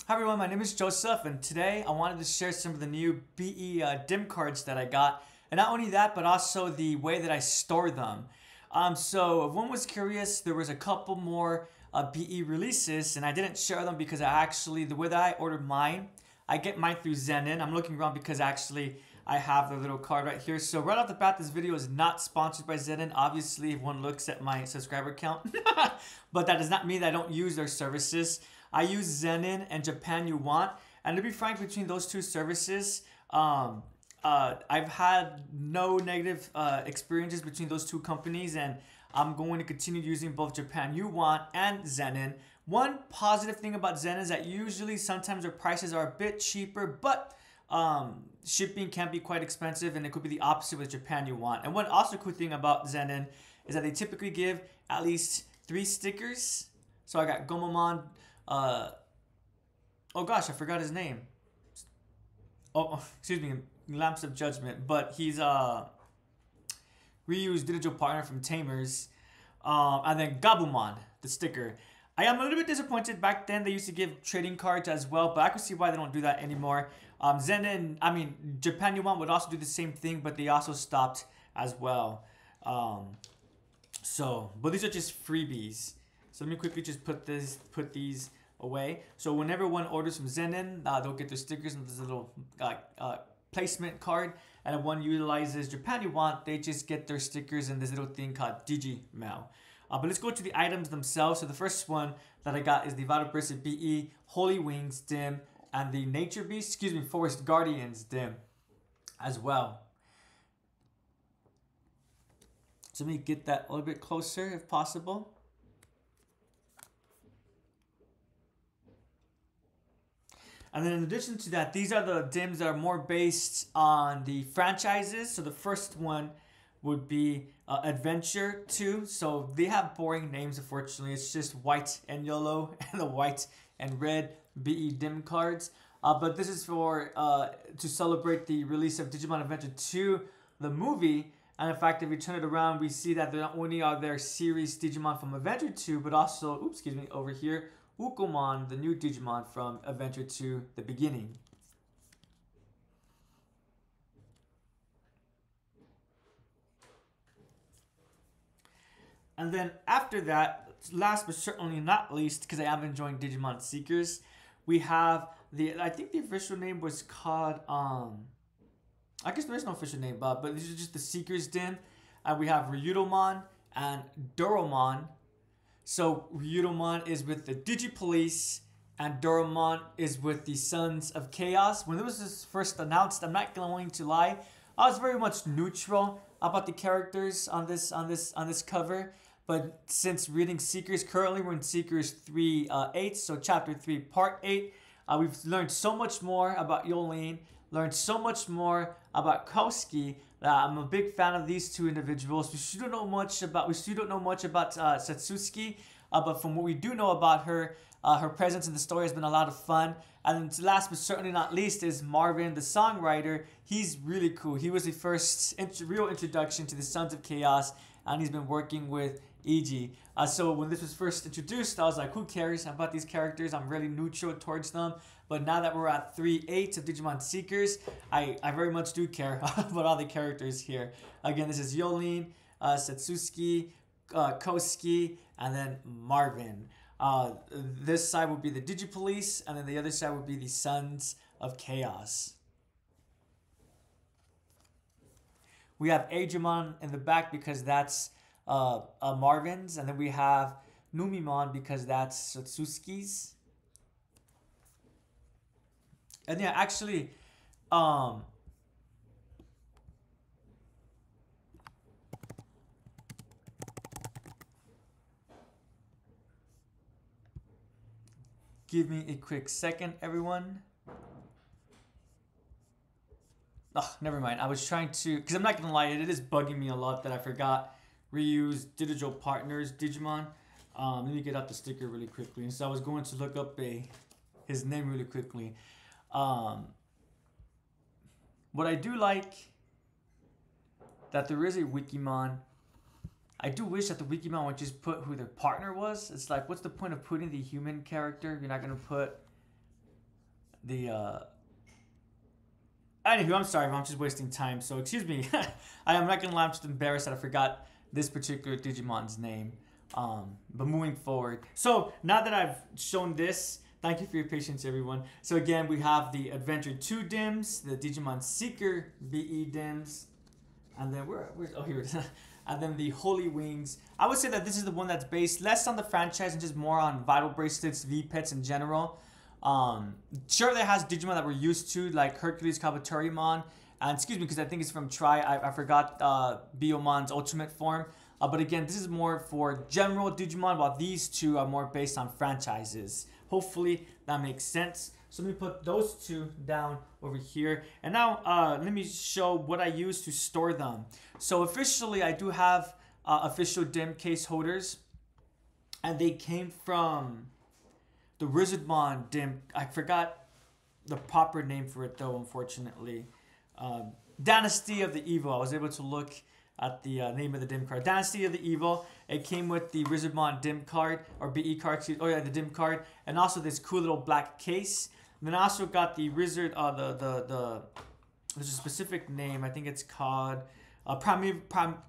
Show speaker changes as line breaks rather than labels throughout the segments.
Hi everyone, my name is Joseph, and today I wanted to share some of the new BE dim cards that I got. And not only that, but also the way that I store them. So if one was curious, there was a couple more BE releases, and I didn't share them because the way that I ordered mine, I get mine through Zenin. I'm looking around because actually I have the little card right here. So right off the bat, this video is not sponsored by Zenin. Obviously, if one looks at my subscriber count, but that does not mean that I don't use their services. I use Zenin and Japan You Want, and to be frank, between those two services, I've had no negative experiences between those two companies, and I'm going to continue using both Japan You Want and Zenin. One positive thing about Zenin is that usually sometimes their prices are a bit cheaper, but shipping can be quite expensive, and it could be the opposite with Japan You Want. And one also cool thing about Zenin is that they typically give at least 3 stickers. So I got Gomamon. Oh gosh, I forgot his name. Excuse me, Lamps of Judgment. But he's Ryu's digital partner from Tamers. And then Gabumon, the sticker. I am a little bit disappointed. Back then they used to give trading cards as well, but I can see why they don't do that anymore. Japan You Want would also do the same thing, but they also stopped as well. But these are just freebies. So let me quickly just put these away. So whenever one orders from Zenin, they'll get their stickers and this little placement card. And if one utilizes Japan You Want, they just get their stickers and this little thing called Digimon. But let's go to the items themselves. So the first one that I got is the Vital Bracelet BE, Holy Wings dim, and the Nature Beast, Forest Guardians dim as well. So let me get that a little bit closer if possible. And then in addition to that, these are the dims that are more based on the franchises. So the first one would be Adventure 2. So they have boring names, unfortunately. It's just white and yellow and the white and red BE dim cards. But this is for to celebrate the release of Digimon Adventure 2, the movie. And in fact, if we turn it around, we see that not only are there series Digimon from Adventure 2, but also, over here, Ukomon, the new Digimon from Adventure 2, the beginning. And then after that, last but certainly not least, because I am enjoying Digimon Seekers, we have I think the official name was called, I guess there is no official name, but these are just the Seekers dim. And we have Ryudomon and Doromon. So Ryudomon is with the Digipolice, and Doromon is with the Sons of Chaos. When it was first announced, I'm not going to lie, I was very much neutral about the characters on this cover. But since reading Seekers, currently we're in Seekers 3/8, so Chapter 3, Part 8. We've learned so much more about Yolene, learned so much more about Koski. I'm a big fan of these two individuals. We still don't know much about Satsuki, but from what we do know about her, her presence in the story has been a lot of fun. And last but certainly not least is Marvin, the songwriter. He's really cool. He was the first real introduction to the Sons of Chaos, and he's been working with Iji. So when this was first introduced, I was like, who cares about these characters? I'm really neutral towards them. But now that we're at 3/8 of Digimon Seekers, I very much do care about all the characters here. Again, this is Yolene, Satsuki, Koski, and then Marvin. This side would be the Digipolice, and then the other side would be the Sons of Chaos. We have Agumon in the back because that's Marvin's, and then we have Numimon because that's Satsuki's. And yeah, actually, give me a quick second, everyone. Oh, never mind. I was trying to, because I'm not gonna lie, it is bugging me a lot that I forgot Ryu's digital partners Digimon. Let me get out the sticker really quickly. And so I was going to look up his name really quickly. What I do like that there is a Wikimon I do wish that the Wikimon would just put who their partner was. It's like, what's the point of putting the human character? You're not going to put Anywho, I'm sorry if I'm just wasting time. So excuse me. I'm not gonna lie, I'm just embarrassed that I forgot this particular Digimon's name. But moving forward. So now that I've shown this, thank you for your patience, everyone. So again, we have the Adventure 2 Dims, the Digimon Seeker BE Dims, and then where's oh, here it is. And then the Holy Wings. I would say that this is the one that's based less on the franchise and just more on Vital Bracelets, V-Pets in general. Sure, that has Digimon that we're used to, like Hercules Kabutorimon. And excuse me, because I think it's from Tri. I forgot Biomon's ultimate form. But again, this is more for general Digimon, while these two are more based on franchises. Hopefully that makes sense. So let me put those two down over here. And now let me show what I use to store them. So officially, I do have official DIM case holders. And they came from the Wizardmon DIM. I forgot the proper name for it though, unfortunately. Dynasty of the Evil. I was able to look at the name of the DIM card. Dynasty of the Evil. It came with the Wizardmon DIM card, or BE card, oh yeah, the DIM card, and also this cool little black case. And then I also got the Wizard, there's a specific name, I think it's called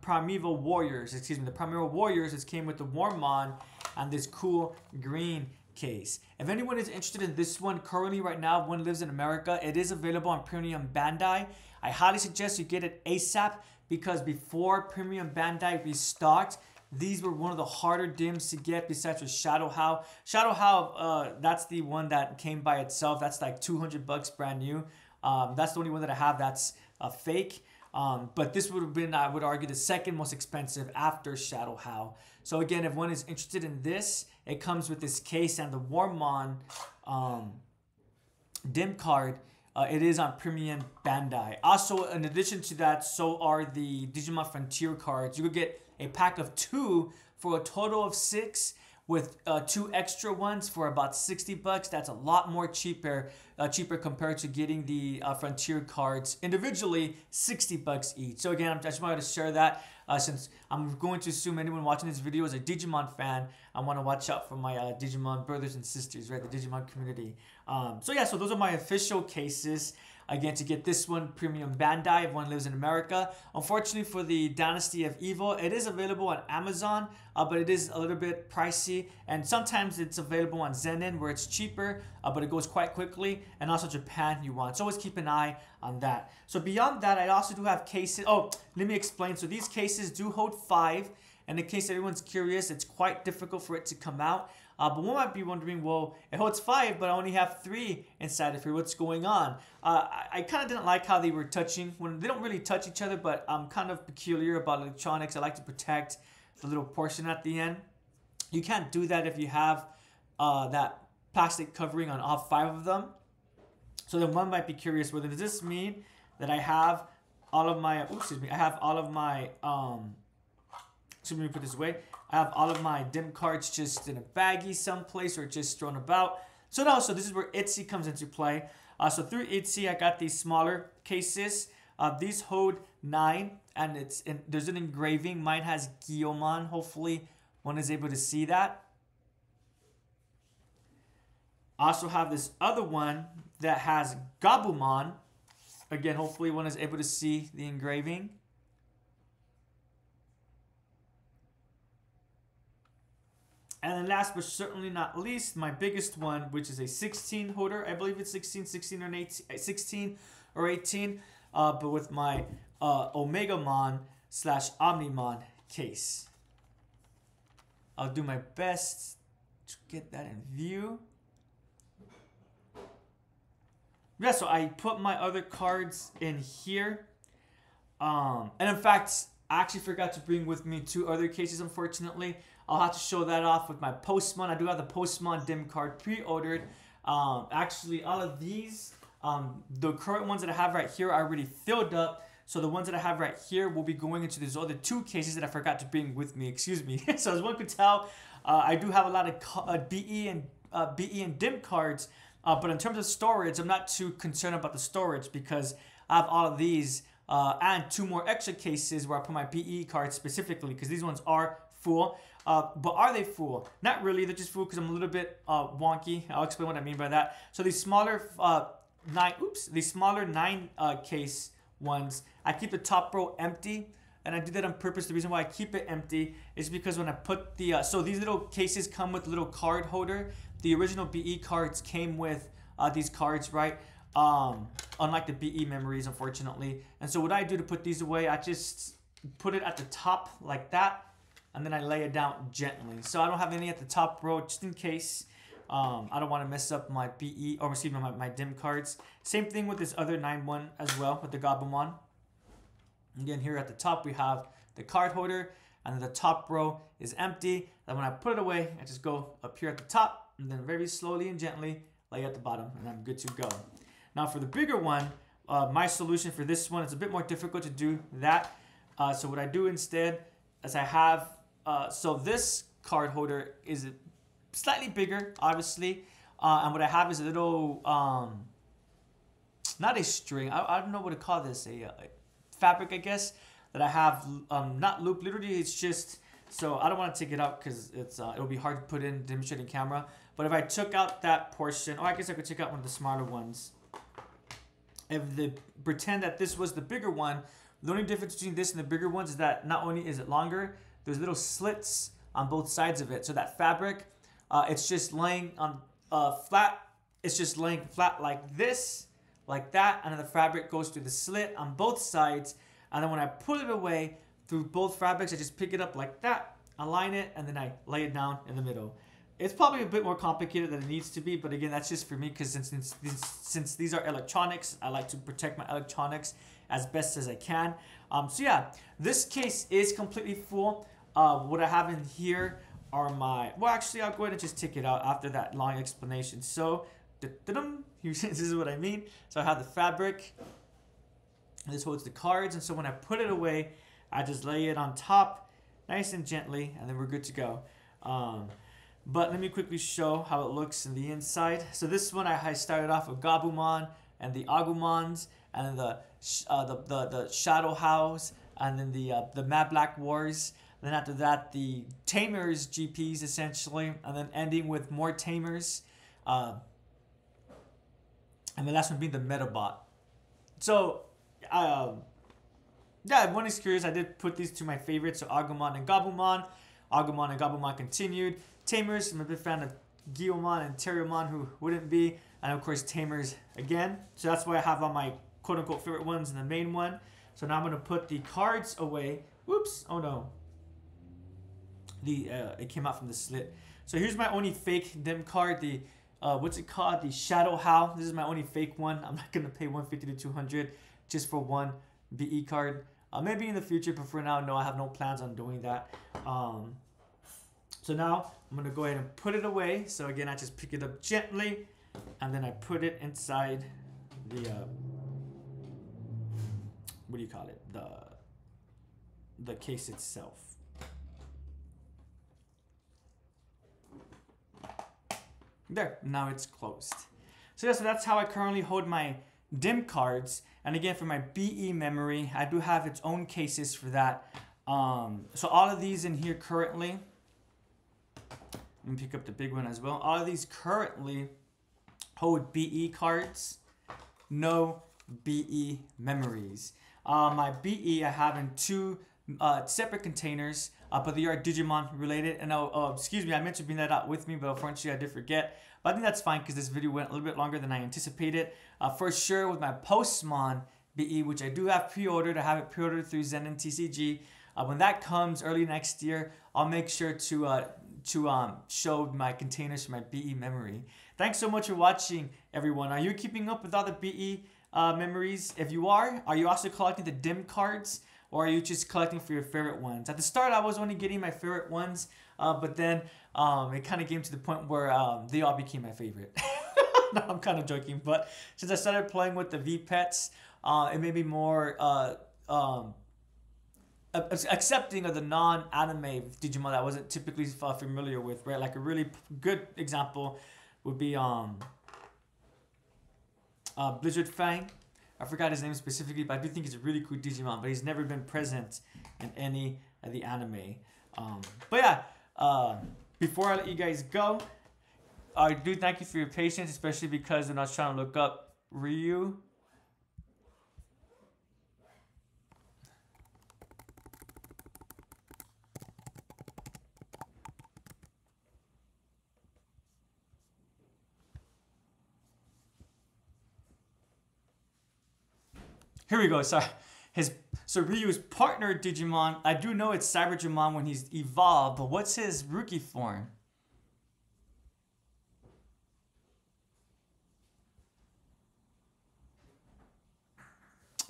Primeval Warriors, excuse me, the Primeval Warriors. It came with the Warmon and this cool green case. If anyone is interested in this one, currently right now, one lives in America. It is available on Premium Bandai. I highly suggest you get it ASAP, because before Premium Bandai restocked, these were one of the harder DIMs to get besides with Shadow How. Shadow How, that's the one that came by itself. That's like $200 brand new. That's the only one that I have that's fake. But this would have been, I would argue, the second most expensive after Shadow How. So again, if one is interested in this, it comes with this case and the Warmon DIM card. It is on Premium Bandai. Also, in addition to that, so are the Digimon Frontier cards. You could get a pack of 2 for a total of 6, with 2 extra ones for about $60. That's a lot more cheaper compared to getting the Frontier cards individually, $60 each. So again, I just wanted to share that since I'm going to assume anyone watching this video is a Digimon fan. I want to watch out for my Digimon brothers and sisters, right? The Digimon community. So yeah, so those are my official cases. Again, to get this one, Premium Bandai, if one lives in America. Unfortunately for the Dynasty of Evil, it is available on Amazon, but it is a little bit pricey. And sometimes it's available on Zenin, where it's cheaper, but it goes quite quickly. And also Japan, you want. So always keep an eye on that. So beyond that, I also do have cases. Oh, let me explain. So these cases do hold 5. And in case everyone's curious, it's quite difficult for it to come out. But one might be wondering, well, it holds 5, but I only have 3 inside of here. What's going on? I kind of didn't like how they were touching. When they don't really touch each other, but I'm kind of peculiar about electronics. I like to protect the little portion at the end. You can't do that if you have that plastic covering on all 5 of them. So then one might be curious, well, does this mean that I have all of my, I have all of my, let me put this away. I have all of my DIM cards just in a baggie someplace or just thrown about. So no, so this is where Etsy comes into play. So through Etsy, I got these smaller cases. These hold 9, and there's an engraving. Mine has Guillemon. Hopefully, one is able to see that. I also have this other one that has Gabumon. Again, hopefully, one is able to see the engraving. And then last but certainly not least, my biggest one, which is a 16 holder. I believe it's 16 or 18, 16 or 18. But with my Omegamon / Omnimon case. I'll do my best to get that in view. Yeah, so I put my other cards in here. And in fact, I actually forgot to bring with me 2 other cases, unfortunately. I'll have to show that off with my Postmon. I do have the Postmon DIM card pre-ordered. Actually, all of these, the current ones that I have right here are already filled up. So the ones that I have right here will be going into these other 2 cases that I forgot to bring with me. Excuse me. So as one could tell, I do have a lot of BE and DIM cards. But in terms of storage, I'm not too concerned about the storage because I have all of these and 2 more extra cases where I put my BE cards specifically because these ones are full. But are they full? Not really. They're just full because I'm a little bit wonky. I'll explain what I mean by that. So these smaller nine case ones, I keep the top row empty. And I do that on purpose. The reason why I keep it empty is because when I put the... so these little cases come with a little card holder. The original BE cards came with these cards, right? Unlike the BE memories, unfortunately. And so what I do to put these away, I just put it at the top like that. And then I lay it down gently. So I don't have any at the top row just in case. I don't want to mess up my BE, or excuse me, my DIM cards. Same thing with this other 9-1 as well, with the Gabumon. Again, here at the top, we have the card holder, and then the top row is empty. Then when I put it away, I just go up here at the top, and then very slowly and gently lay at the bottom, and I'm good to go. Now for the bigger one, my solution for this one, it's a bit more difficult to do that. So what I do instead is I have, so this card holder is slightly bigger, obviously, and what I have is a little, not a string, I don't know what to call this, a fabric, I guess, that I have not looped. Literally, it's just, so I don't want to take it out because it'll be hard to put in demonstrating camera. But if I took out that portion, or I guess I could take out one of the smaller ones. If they pretend that this was the bigger one, the only difference between this and the bigger ones is that not only is it longer, there's little slits on both sides of it. So that fabric, it's just laying on flat. It's just laying flat like this. Like that, and then the fabric goes through the slit on both sides, and then when I put it away through both fabrics, I just pick it up like that, align it, and then I lay it down in the middle. It's probably a bit more complicated than it needs to be, but again, that's just for me because since these are electronics, I like to protect my electronics as best as I can. So yeah, this case is completely full. What I have in here are my, well actually I'll go ahead and just take it out after that long explanation. So this is what I mean. So I have the fabric. This holds the cards, and so when I put it away, I just lay it on top, nice and gently, and then we're good to go. But let me quickly show how it looks in the inside. So this one I started off with Gabumon and the Agumons, and then the Shadow House, and then the Mad Black Wars. Then after that, the Tamers GPs essentially, and then ending with more Tamers. And the last one being the Metabot. So, yeah, if one is curious, I did put these to my favorites. So, Agumon and Gabumon. Agumon and Gabumon continued. Tamers, I'm a big fan of Guiomon and Terriermon, who wouldn't be. And, of course, Tamers again. So, that's why I have all my quote-unquote favorite ones in the main one. So, now I'm going to put the cards away. Whoops. Oh, no. It came out from the slit. So, here's my only fake DIM card. The what's it called? The Shadow How. This is my only fake one. I'm not gonna pay 150 to 200 just for one BE card. Maybe in the future, but for now, no, I have no plans on doing that. So now I'm gonna go ahead and put it away. So again, I just pick it up gently, and then I put it inside the what do you call it? The case itself. There, now it's closed. So yeah, so that's how I currently hold my DIM cards. And again, for my BE memory, I do have its own cases for that. So all of these in here currently, let me pick up the big one as well. All of these currently hold BE cards, no BE memories. My BE I have in two separate containers, but they are Digimon related. And excuse me, I meant to bring that out with me, but unfortunately I did forget. But I think that's fine because this video went a little bit longer than I anticipated. For sure, with my Postmon BE, which I do have pre-ordered, I have it pre-ordered through Zen and TCG. When that comes early next year, I'll make sure to show my containers for my BE memory. Thanks so much for watching, everyone. Are you keeping up with all the BE memories? If you are you also collecting the DIM cards? Or are you just collecting for your favorite ones? At the start, I was only getting my favorite ones, but then it kind of came to the point where they all became my favorite. No, I'm kind of joking, but since I started playing with the V-Pets, it made me more accepting of the non-anime Digimon that I wasn't typically familiar with, right? Like a really good example would be Blizzard Fang. I forgot his name specifically, but I do think he's a really cool Digimon, but he's never been present in any of the anime. But yeah, Before I let you guys go, I do thank you for your patience, especially because when I was trying to look up Ryu. Here we go. Sorry. So Ryu's partner Digimon. I do know it's Cyberjamon when he's evolved, but what's his rookie form?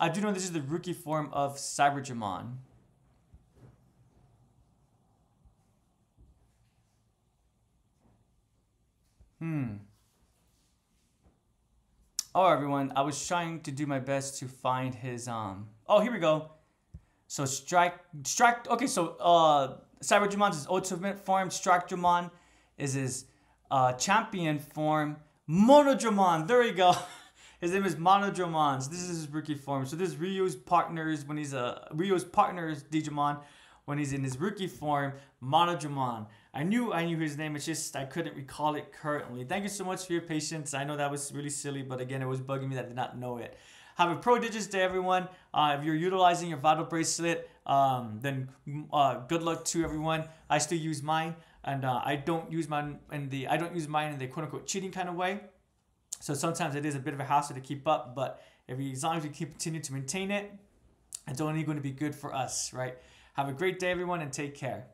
I do know this is the rookie form of Cyberjamon. Oh, everyone, I was trying to do my best to find his Oh, here we go. So Strike. Okay, so Cyberjamon's his ultimate form. Strikejamon is his champion form. Monodramon. There we go. His name is Monodramon. So this is his rookie form. So this is Ryu's partners when he's Ryu's partners Digimon when he's in his rookie form, Monodramon. I knew his name. It's just I couldn't recall it currently. Thank you so much for your patience. I know that was really silly, but again, it was bugging me that I did not know it. Have a prodigious day, everyone. If you're utilizing your Vital Bracelet, then good luck to everyone. I still use mine, and I don't use mine in the quote unquote cheating kind of way. So sometimes it is a bit of a hassle to keep up, but as long as we continue to maintain it, it's only going to be good for us, right? Have a great day, everyone, and take care.